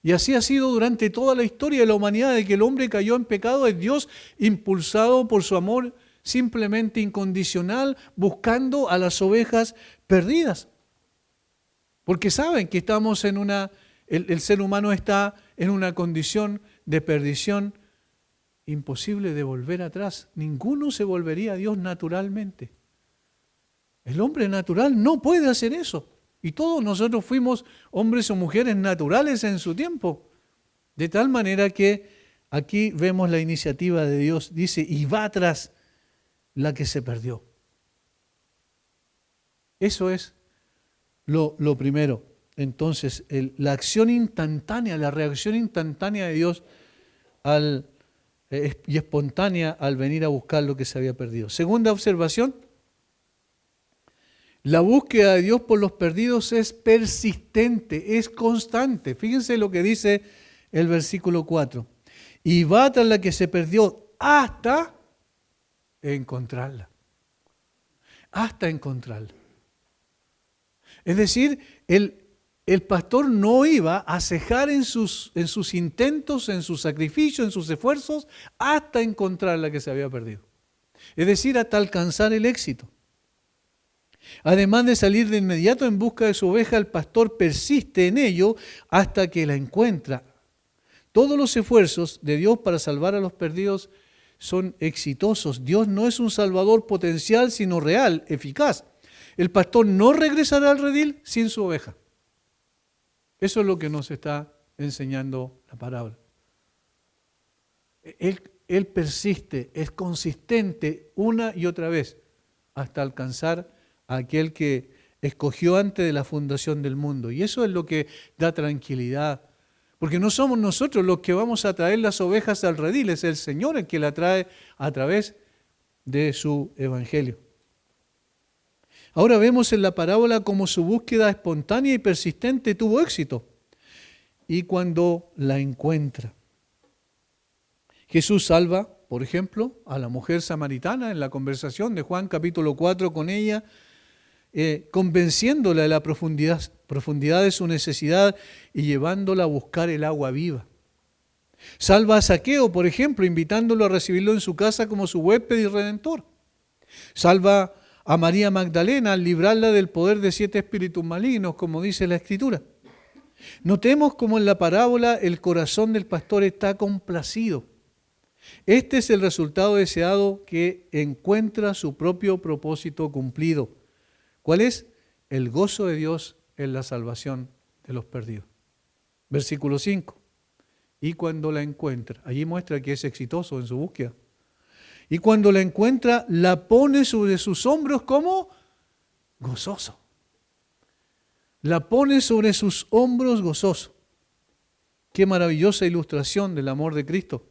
[SPEAKER 1] Y así ha sido durante toda la historia de la humanidad, de que el hombre cayó en pecado, es Dios impulsado por su amor simplemente incondicional, buscando a las ovejas perdidas. Porque saben que estamos el ser humano está en una condición de perdición imposible de volver atrás. Ninguno se volvería a Dios naturalmente. El hombre natural no puede hacer eso. Y todos nosotros fuimos hombres o mujeres naturales en su tiempo. De tal manera que aquí vemos la iniciativa de Dios. Dice, y va tras la que se perdió. Eso es lo primero. Entonces, la acción instantánea, la reacción instantánea de Dios y espontánea al venir a buscar lo que se había perdido. Segunda observación, la búsqueda de Dios por los perdidos es persistente, es constante. Fíjense lo que dice el versículo 4. Y va tras la que se perdió hasta encontrarla. Hasta encontrarla. Es decir, el pastor no iba a cejar en sus intentos, en sus sacrificios, en sus esfuerzos, hasta encontrar la que se había perdido. Es decir, hasta alcanzar el éxito. Además de salir de inmediato en busca de su oveja, el pastor persiste en ello hasta que la encuentra. Todos los esfuerzos de Dios para salvar a los perdidos son exitosos. Dios no es un salvador potencial, sino real, eficaz. El pastor no regresará al redil sin su oveja. Eso es lo que nos está enseñando la parábola. Él persiste, es consistente una y otra vez hasta alcanzar a aquel que escogió antes de la fundación del mundo. Y eso es lo que da tranquilidad. Porque no somos nosotros los que vamos a traer las ovejas al redil, es el Señor el que la trae a través de su evangelio. Ahora vemos en la parábola cómo su búsqueda espontánea y persistente tuvo éxito. y cuando la encuentra. Jesús salva, por ejemplo, a la mujer samaritana en la conversación de Juan capítulo 4 con ella, convenciéndola de la profundidad de su necesidad y llevándola a buscar el agua viva. Salva a Zaqueo, por ejemplo, invitándolo a recibirlo en su casa como su huésped y redentor. Salva a María Magdalena al librarla del poder de 7 espíritus malignos, como dice la Escritura. Notemos cómo en la parábola el corazón del pastor está complacido. Este es el resultado deseado, que encuentra su propio propósito cumplido. ¿Cuál es? El gozo de Dios en la salvación de los perdidos. Versículo 5. Y cuando la encuentra, allí muestra que es exitoso en su búsqueda. Y cuando la encuentra, la pone sobre sus hombros como gozoso. La pone sobre sus hombros gozoso. Qué maravillosa ilustración del amor de Cristo.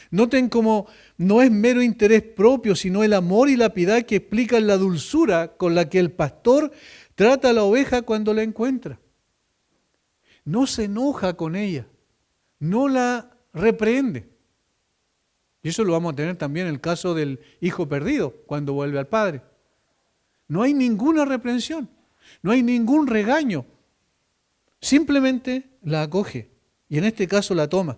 [SPEAKER 1] Noten cómo no es mero interés propio, sino el amor y la piedad que explican la dulzura con la que el pastor trata a la oveja cuando la encuentra. No se enoja con ella, no la reprende. Y eso lo vamos a tener también en el caso del hijo perdido, cuando vuelve al padre. No hay ninguna reprensión, no hay ningún regaño. Simplemente la acoge y en este caso la toma.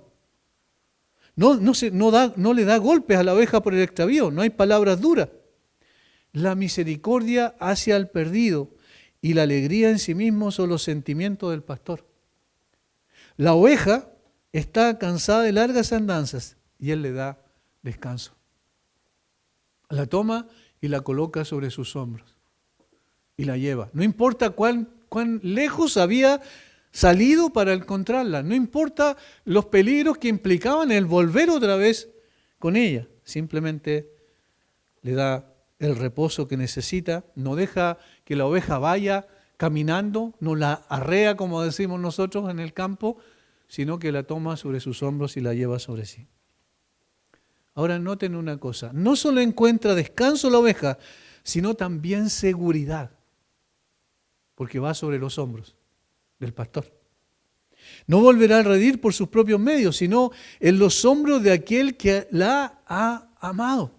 [SPEAKER 1] No le da golpes a la oveja por el extravío, no hay palabras duras. La misericordia hacia el perdido y la alegría en sí mismo son los sentimientos del pastor. La oveja está cansada de largas andanzas y él le da descanso. La toma y la coloca sobre sus hombros y la lleva. No importa cuán lejos había salido para encontrarla, no importa los peligros que implicaban el volver otra vez con ella, simplemente le da el reposo que necesita, no deja que la oveja vaya caminando, no la arrea como decimos nosotros en el campo, sino que la toma sobre sus hombros y la lleva sobre sí. Ahora noten una cosa, no solo encuentra descanso la oveja, sino también seguridad, porque va sobre los hombros del pastor. No volverá a redir por sus propios medios, sino en los hombros de aquel que la ha amado.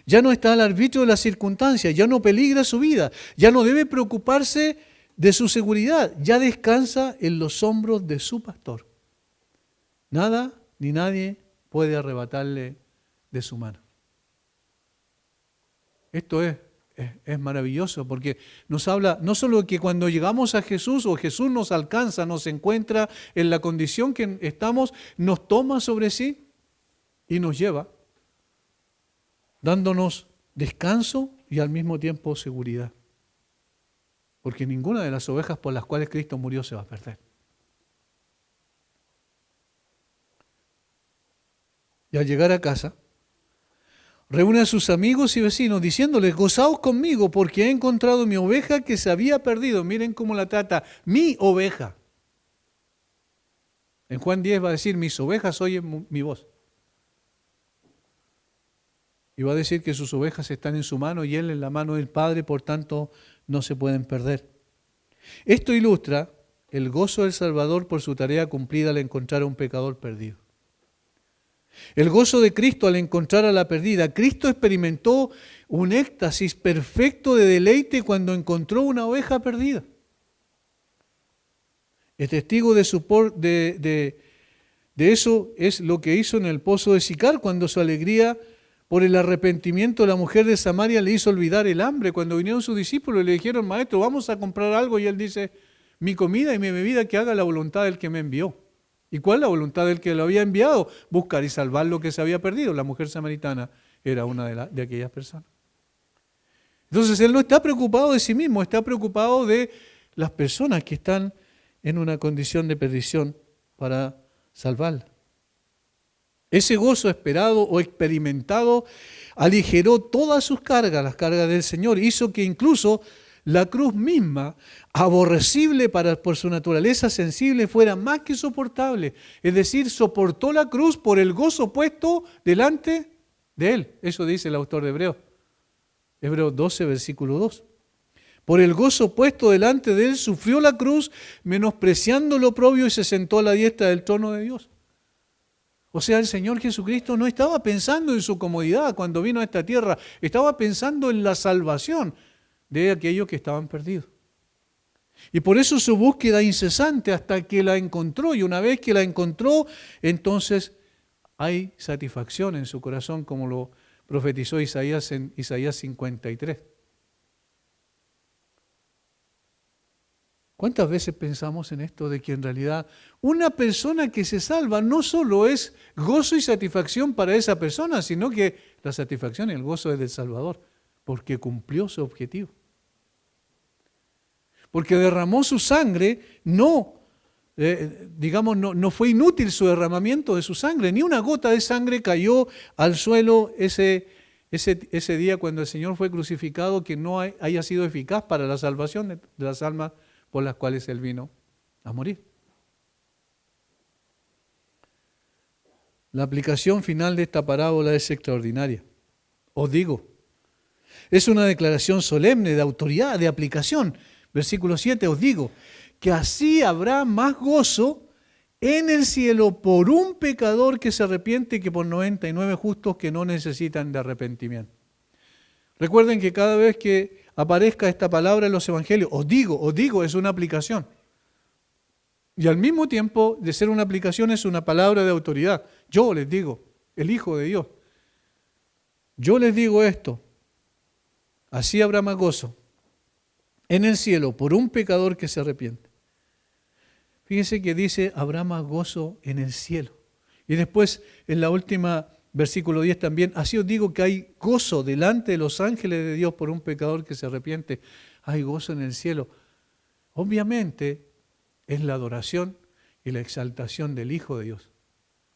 [SPEAKER 1] Ya no está al arbitrio de las circunstancias, ya no peligra su vida, ya no debe preocuparse de su seguridad, ya descansa en los hombros de su pastor. Nada ni nadie puede arrebatarle de su mano. Esto es maravilloso porque nos habla no solo que cuando llegamos a Jesús o Jesús nos alcanza, nos encuentra en la condición que estamos, nos toma sobre sí y nos lleva, dándonos descanso y al mismo tiempo seguridad. Porque ninguna de las ovejas por las cuales Cristo murió se va a perder. Y al llegar a casa, reúne a sus amigos y vecinos diciéndoles: gozaos conmigo porque he encontrado mi oveja que se había perdido. Miren cómo la trata, mi oveja. En Juan 10 va a decir: mis ovejas oyen mi voz. Y va a decir que sus ovejas están en su mano y él en la mano del Padre, por tanto no se pueden perder. Esto ilustra el gozo del Salvador por su tarea cumplida al encontrar a un pecador perdido. El gozo de Cristo al encontrar a la perdida. Cristo experimentó un éxtasis perfecto de deleite cuando encontró una oveja perdida. El testigo de eso es lo que hizo en el pozo de Sicar, cuando su alegría por el arrepentimiento de la mujer de Samaria le hizo olvidar el hambre. Cuando vinieron sus discípulos y le dijeron: maestro, vamos a comprar algo, y él dice: mi comida y mi bebida que haga la voluntad del que me envió. ¿Y cuál es la voluntad del que lo había enviado? Buscar y salvar lo que se había perdido. La mujer samaritana era una de aquellas personas. Entonces él no está preocupado de sí mismo, está preocupado de las personas que están en una condición de perdición para salvarla. Ese gozo esperado o experimentado aligeró todas sus cargas, las cargas del Señor, hizo que incluso la cruz misma, aborrecible por su naturaleza sensible, fuera más que soportable. Es decir, soportó la cruz por el gozo puesto delante de él. Eso dice el autor de Hebreos. Hebreos 12, versículo 2. Por el gozo puesto delante de él, sufrió la cruz, menospreciando lo oprobio y se sentó a la diestra del trono de Dios. O sea, el Señor Jesucristo no estaba pensando en su comodidad cuando vino a esta tierra, estaba pensando en la salvación de aquellos que estaban perdidos. Y por eso su búsqueda incesante hasta que la encontró, y una vez que la encontró, entonces hay satisfacción en su corazón, como lo profetizó Isaías en Isaías 53. ¿Cuántas veces pensamos en esto de que en realidad una persona que se salva no solo es gozo y satisfacción para esa persona, sino que la satisfacción y el gozo es del Salvador, porque cumplió su objetivo? Porque derramó su sangre, no fue inútil su derramamiento de su sangre, ni una gota de sangre cayó al suelo ese día cuando el Señor fue crucificado que no haya sido eficaz para la salvación de las almas por las cuales Él vino a morir. La aplicación final de esta parábola es extraordinaria. Os digo, es una declaración solemne de autoridad, de aplicación. Versículo 7, os digo, que así habrá más gozo en el cielo por un pecador que se arrepiente que por 99 justos que no necesitan de arrepentimiento. Recuerden que cada vez que aparezca esta palabra en los evangelios, os digo, es una aplicación. Y al mismo tiempo de ser una aplicación es una palabra de autoridad. Yo les digo, el Hijo de Dios, yo les digo esto, así habrá más gozo en el cielo por un pecador que se arrepiente. Fíjense que dice, habrá más gozo en el cielo. Y después, en la última versículo 10 también, así os digo que hay gozo delante de los ángeles de Dios por un pecador que se arrepiente. Hay gozo en el cielo. Obviamente es la adoración y la exaltación del Hijo de Dios,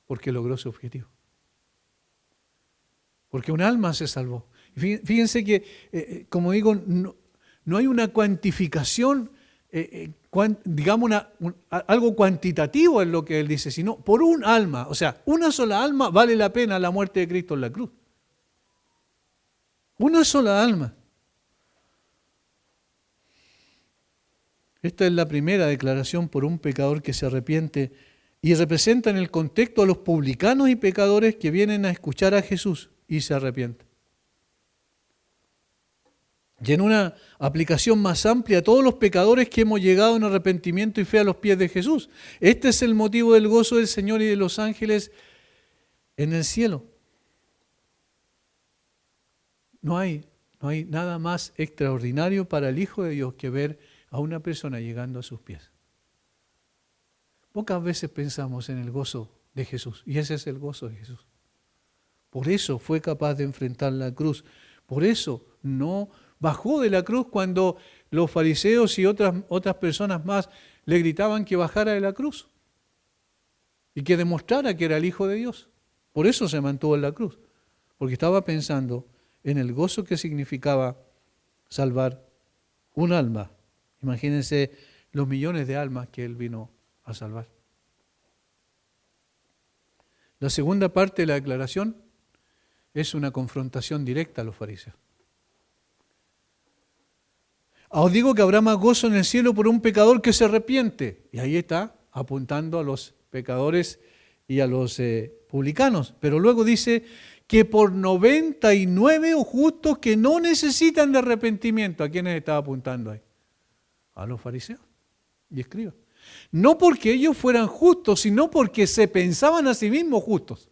[SPEAKER 1] porque logró su objetivo. Porque un alma se salvó. Fíjense que, como digo, no hay una cuantificación, algo cuantitativo en lo que él dice, sino por un alma, o sea, una sola alma vale la pena la muerte de Cristo en la cruz. Una sola alma. Esta es la primera declaración por un pecador que se arrepiente y representa en el contexto a los publicanos y pecadores que vienen a escuchar a Jesús y se arrepienten. Y en una aplicación más amplia a todos los pecadores que hemos llegado en arrepentimiento y fe a los pies de Jesús. Este es el motivo del gozo del Señor y de los ángeles en el cielo. No hay nada más extraordinario para el Hijo de Dios que ver a una persona llegando a sus pies. Pocas veces pensamos en el gozo de Jesús, y ese es el gozo de Jesús. Por eso fue capaz de enfrentar la cruz. Por eso no bajó de la cruz cuando los fariseos y otras personas más le gritaban que bajara de la cruz y que demostrara que era el Hijo de Dios. Por eso se mantuvo en la cruz, porque estaba pensando en el gozo que significaba salvar un alma. Imagínense los millones de almas que Él vino a salvar. La segunda parte de la declaración es una confrontación directa a los fariseos. Os digo que habrá más gozo en el cielo por un pecador que se arrepiente. Y ahí está apuntando a los pecadores y a los publicanos. Pero luego dice que por 99 justos que no necesitan de arrepentimiento. ¿A quiénes estaba apuntando ahí? A los fariseos y escribas. No porque ellos fueran justos, sino porque se pensaban a sí mismos justos.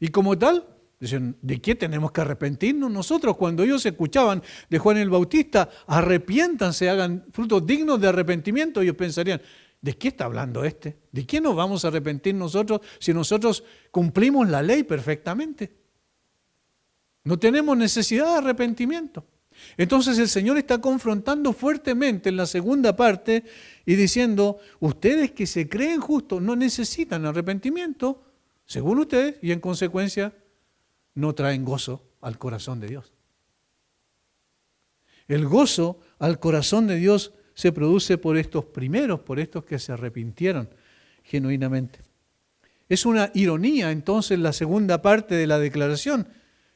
[SPEAKER 1] Y como tal, dicen, ¿de qué tenemos que arrepentirnos nosotros? Cuando ellos escuchaban de Juan el Bautista, arrepiéntanse, hagan frutos dignos de arrepentimiento, ellos pensarían, ¿de qué está hablando este? ¿De qué nos vamos a arrepentir nosotros si nosotros cumplimos la ley perfectamente? No tenemos necesidad de arrepentimiento. Entonces el Señor está confrontando fuertemente en la segunda parte y diciendo, ustedes que se creen justos no necesitan arrepentimiento, según ustedes, y en consecuencia no traen gozo al corazón de Dios. El gozo al corazón de Dios se produce por estos primeros, por estos que se arrepintieron genuinamente. Es una ironía entonces la segunda parte de la declaración,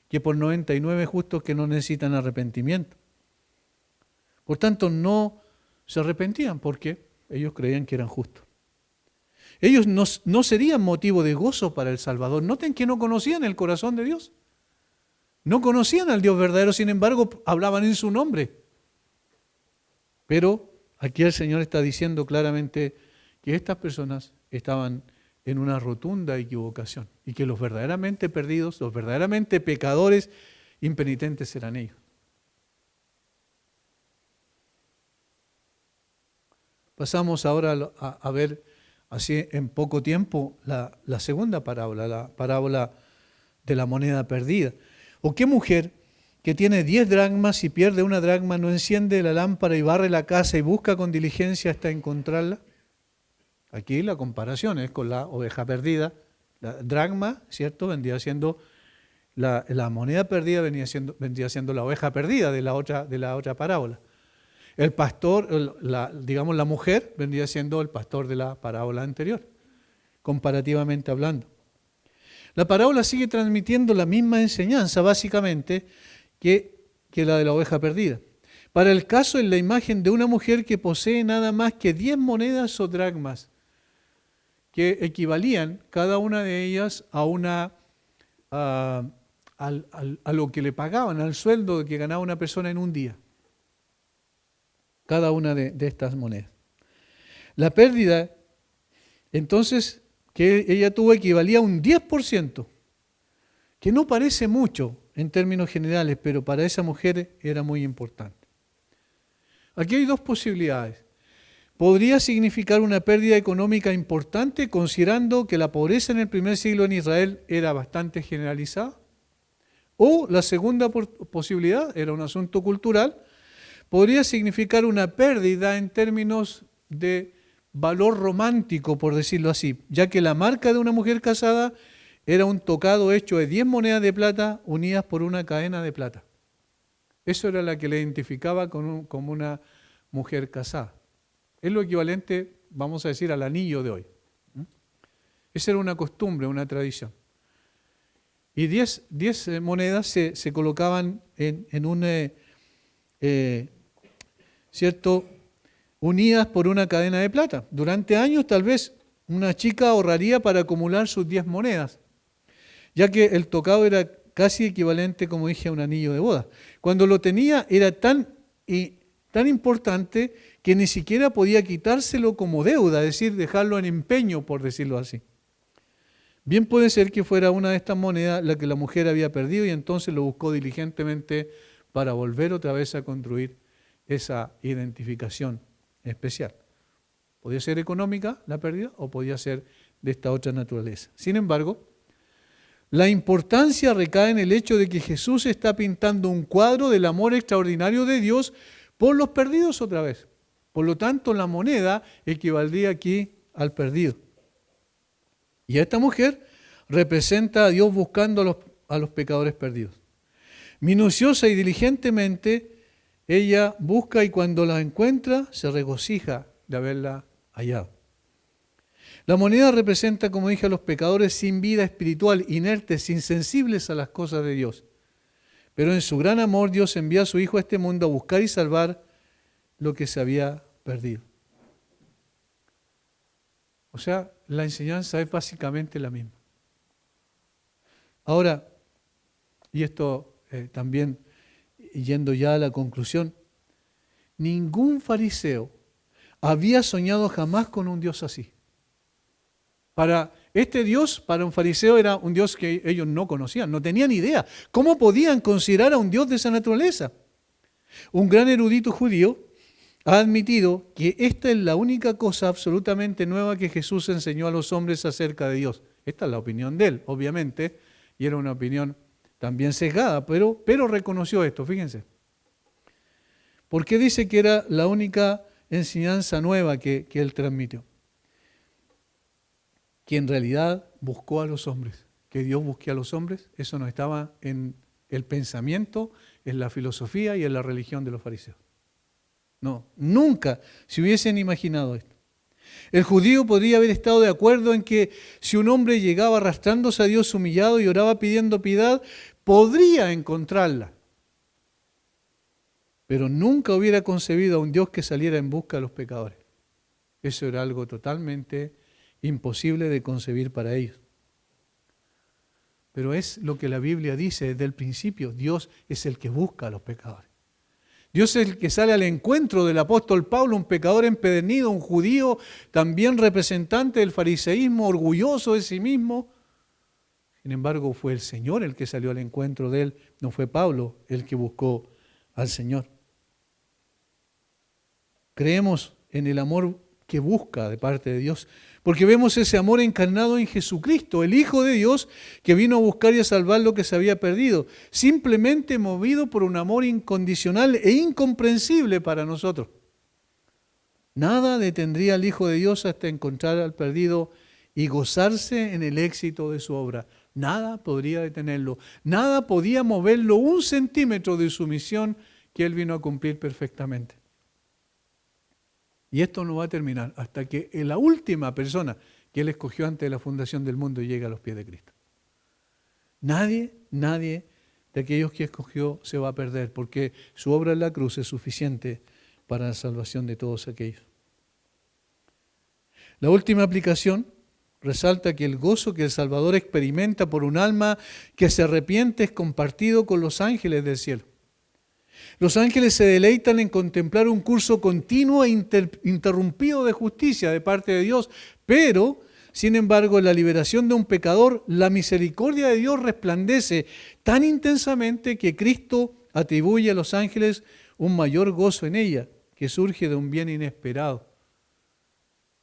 [SPEAKER 1] que por 99 justos que no necesitan arrepentimiento. Por tanto, no se arrepentían porque ellos creían que eran justos. Ellos no serían motivo de gozo para el Salvador. Noten que no conocían el corazón de Dios. No conocían al Dios verdadero, sin embargo, hablaban en su nombre. Pero aquí el Señor está diciendo claramente que estas personas estaban en una rotunda equivocación y que los verdaderamente perdidos, los verdaderamente pecadores, impenitentes eran ellos. Pasamos ahora a ver así en poco tiempo la segunda parábola, la parábola de la moneda perdida. ¿O qué mujer que tiene 10 dracmas y pierde una dracma no enciende la lámpara y barre la casa y busca con diligencia hasta encontrarla? Aquí la comparación es con la oveja perdida. La dracma, ¿cierto? Vendría siendo la moneda perdida, vendría siendo la oveja perdida de la otra parábola. El pastor, digamos la mujer, vendría siendo el pastor de la parábola anterior, comparativamente hablando. La parábola sigue transmitiendo la misma enseñanza, básicamente, que la de la oveja perdida. Para el caso es la imagen de una mujer que posee nada más que 10 monedas o dracmas, que equivalían cada una de ellas a lo que le pagaban, al sueldo que ganaba una persona en un día. Cada una de estas monedas. La pérdida, entonces, que ella tuvo equivalía a un 10%, que no parece mucho en términos generales, pero para esa mujer era muy importante. Aquí hay dos posibilidades. Podría significar una pérdida económica importante, considerando que la pobreza en el primer siglo en Israel era bastante generalizada. O la segunda posibilidad, era un asunto cultural, podría significar una pérdida en términos de valor romántico, por decirlo así, ya que la marca de una mujer casada era un tocado hecho de 10 monedas de plata unidas por una cadena de plata. Eso era la que le identificaba como una mujer casada. Es lo equivalente, vamos a decir, al anillo de hoy. Esa era una costumbre, una tradición. Y 10 monedas se colocaban en un, ¿cierto?, unidas por una cadena de plata. Durante años tal vez una chica ahorraría para acumular sus 10 monedas, ya que el tocado era casi equivalente, como dije, a un anillo de boda. Cuando lo tenía era tan importante que ni siquiera podía quitárselo como deuda, es decir, dejarlo en empeño, por decirlo así. Bien puede ser que fuera una de estas monedas la que la mujer había perdido y entonces lo buscó diligentemente para volver otra vez a construir esa identificación especial. Podía ser económica la pérdida o podía ser de esta otra naturaleza. Sin embargo, la importancia recae en el hecho de que Jesús está pintando un cuadro del amor extraordinario de Dios por los perdidos otra vez. Por lo tanto, la moneda equivaldría aquí al perdido. Y esta mujer representa a Dios buscando a los pecadores perdidos. Minuciosa y diligentemente, ella busca y cuando la encuentra, se regocija de haberla hallado. La moneda representa, como dije, a los pecadores sin vida espiritual, inertes, insensibles a las cosas de Dios. Pero en su gran amor, Dios envía a su Hijo a este mundo a buscar y salvar lo que se había perdido. O sea, la enseñanza es básicamente la misma. Ahora, y esto también yendo ya a la conclusión, ningún fariseo había soñado jamás con un Dios así. Para este Dios, para un fariseo, era un Dios que ellos no conocían, no tenían idea. ¿Cómo podían considerar a un Dios de esa naturaleza? Un gran erudito judío ha admitido que esta es la única cosa absolutamente nueva que Jesús enseñó a los hombres acerca de Dios. Esta es la opinión de él, obviamente, y era una opinión también sesgada, pero reconoció esto, fíjense. ¿Por qué dice que era la única enseñanza nueva que él transmitió? Que en realidad buscó a los hombres, que Dios busque a los hombres, eso no estaba en el pensamiento, en la filosofía y en la religión de los fariseos. No, nunca se hubiesen imaginado esto. El judío podría haber estado de acuerdo en que si un hombre llegaba arrastrándose a Dios humillado y oraba pidiendo piedad, podría encontrarla. pero nunca hubiera concebido a un Dios que saliera en busca de los pecadores. Eso era algo totalmente imposible de concebir para ellos. Pero es lo que la Biblia dice desde el principio. Dios es el que busca a los pecadores. Dios es el que sale al encuentro del apóstol Pablo, un pecador empedernido, un judío, también representante del fariseísmo, orgulloso de sí mismo. Sin embargo, fue el Señor el que salió al encuentro de él, no fue Pablo el que buscó al Señor. Creemos en el amor que busca de parte de Dios, porque vemos ese amor encarnado en Jesucristo, el Hijo de Dios, que vino a buscar y a salvar lo que se había perdido, simplemente movido por un amor incondicional e incomprensible para nosotros. Nada detendría al Hijo de Dios hasta encontrar al perdido y gozarse en el éxito de su obra. Nada podría detenerlo, nada podía moverlo un centímetro de su misión que Él vino a cumplir perfectamente. Y esto no va a terminar hasta que la última persona que Él escogió antes de la fundación del mundo llegue a los pies de Cristo. Nadie de aquellos que escogió se va a perder, porque su obra en la cruz es suficiente para la salvación de todos aquellos. La última aplicación resalta que el gozo que el Salvador experimenta por un alma que se arrepiente es compartido con los ángeles del cielo. Los ángeles se deleitan en contemplar un curso continuo e interrumpido de justicia de parte de Dios, pero, sin embargo, en la liberación de un pecador, la misericordia de Dios resplandece tan intensamente que Cristo atribuye a los ángeles un mayor gozo en ella, que surge de un bien inesperado.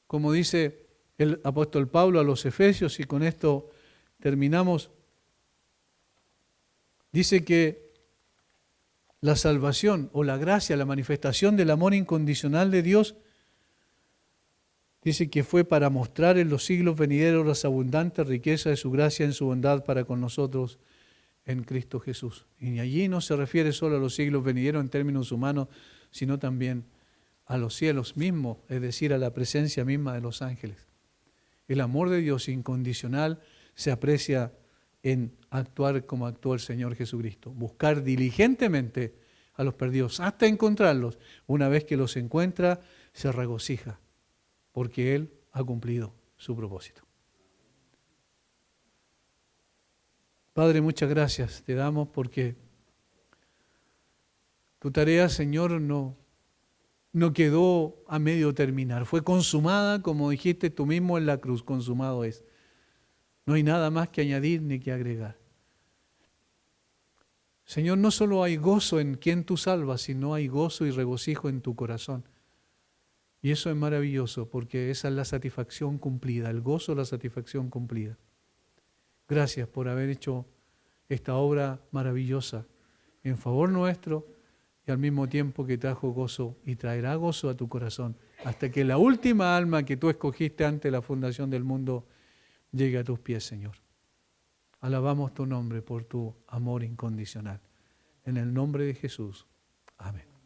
[SPEAKER 1] Como dice el apóstol Pablo a los Efesios, y con esto terminamos, dice que la salvación o la gracia, la manifestación del amor incondicional de Dios, dice que fue para mostrar en los siglos venideros las abundantes riquezas de su gracia en su bondad para con nosotros en Cristo Jesús. Y allí no se refiere solo a los siglos venideros en términos humanos, sino también a los cielos mismos, es decir, a la presencia misma de los ángeles. El amor de Dios incondicional se aprecia en actuar como actuó el Señor Jesucristo, buscar diligentemente a los perdidos hasta encontrarlos. Una vez que los encuentra, se regocija, porque Él ha cumplido su propósito. Padre, muchas gracias te damos porque tu tarea, Señor, no quedó a medio terminar. Fue consumada, como dijiste tú mismo en la cruz, consumado es. No hay nada más que añadir ni que agregar. Señor, no solo hay gozo en quien tú salvas, sino hay gozo y regocijo en tu corazón. Y eso es maravilloso, porque esa es la satisfacción cumplida, el gozo, la satisfacción cumplida. Gracias por haber hecho esta obra maravillosa en favor nuestro y al mismo tiempo que trajo gozo y traerá gozo a tu corazón, hasta que la última alma que tú escogiste antes de la fundación del mundo llegue a tus pies, Señor. Alabamos tu nombre por tu amor incondicional. En el nombre de Jesús. Amén.